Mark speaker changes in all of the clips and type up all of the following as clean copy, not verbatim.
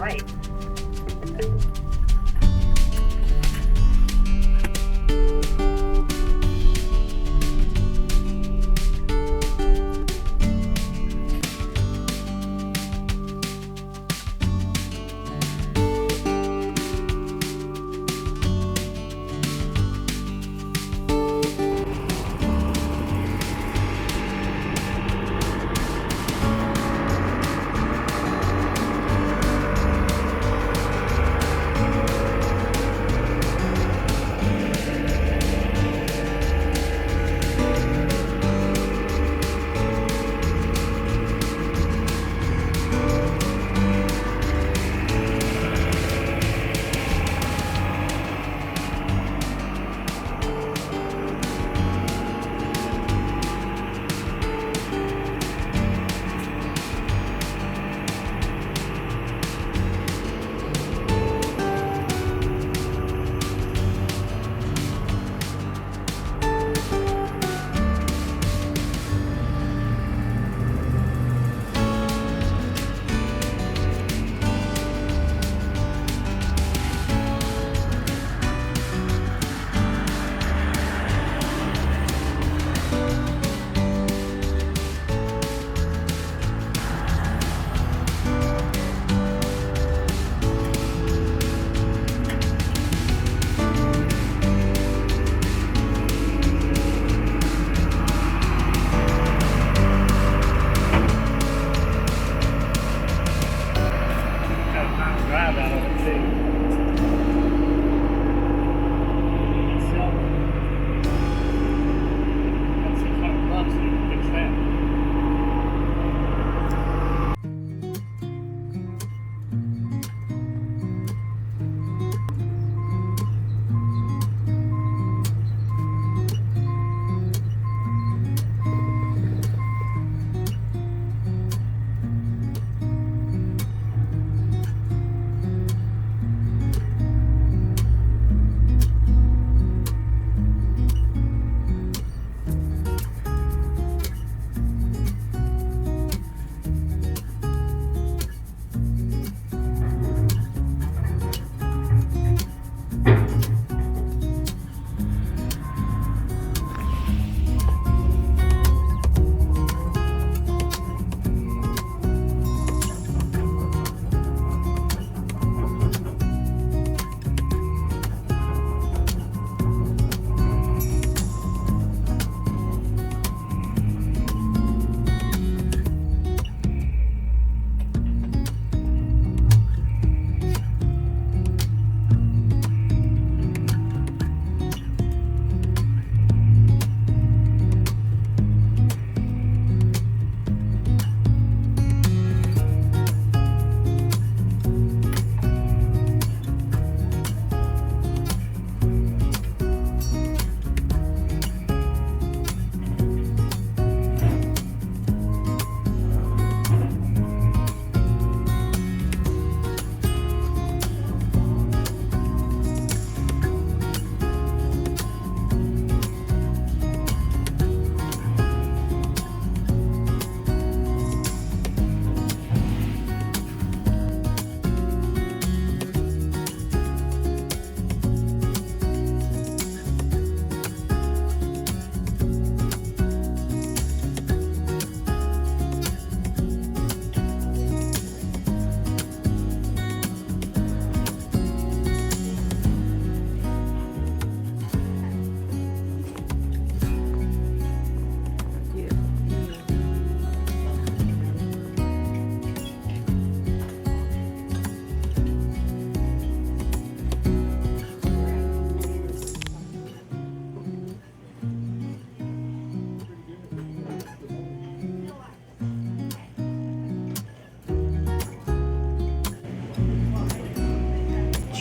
Speaker 1: right.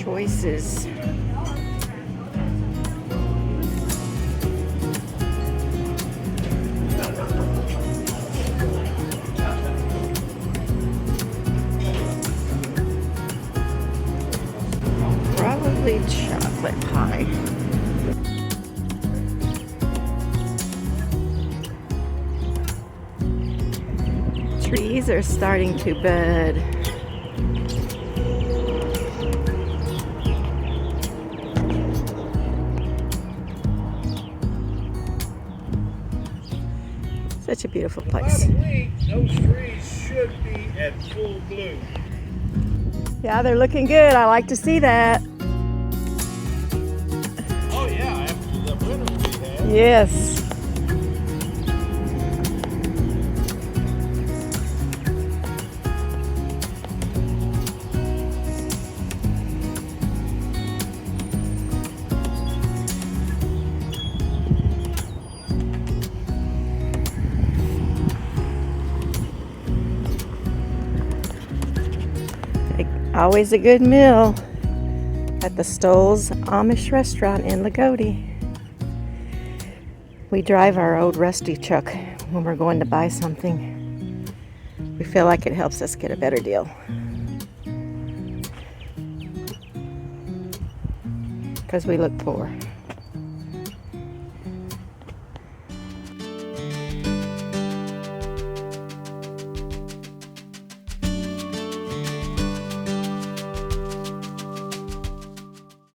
Speaker 1: Choices. Probably chocolate pie. Trees are starting to bud. Such a beautiful
Speaker 2: In about
Speaker 1: place.
Speaker 2: a week, those trees should be at full bloom.
Speaker 1: Yeah, they're looking good. I like to see that.
Speaker 2: Oh yeah, after the winter we had.
Speaker 1: Yes. Always a good meal at the Stolls Amish restaurant in Loogootee. We drive our old rusty truck when we're going to buy something. We feel like it helps us get a better deal. Because we look poor.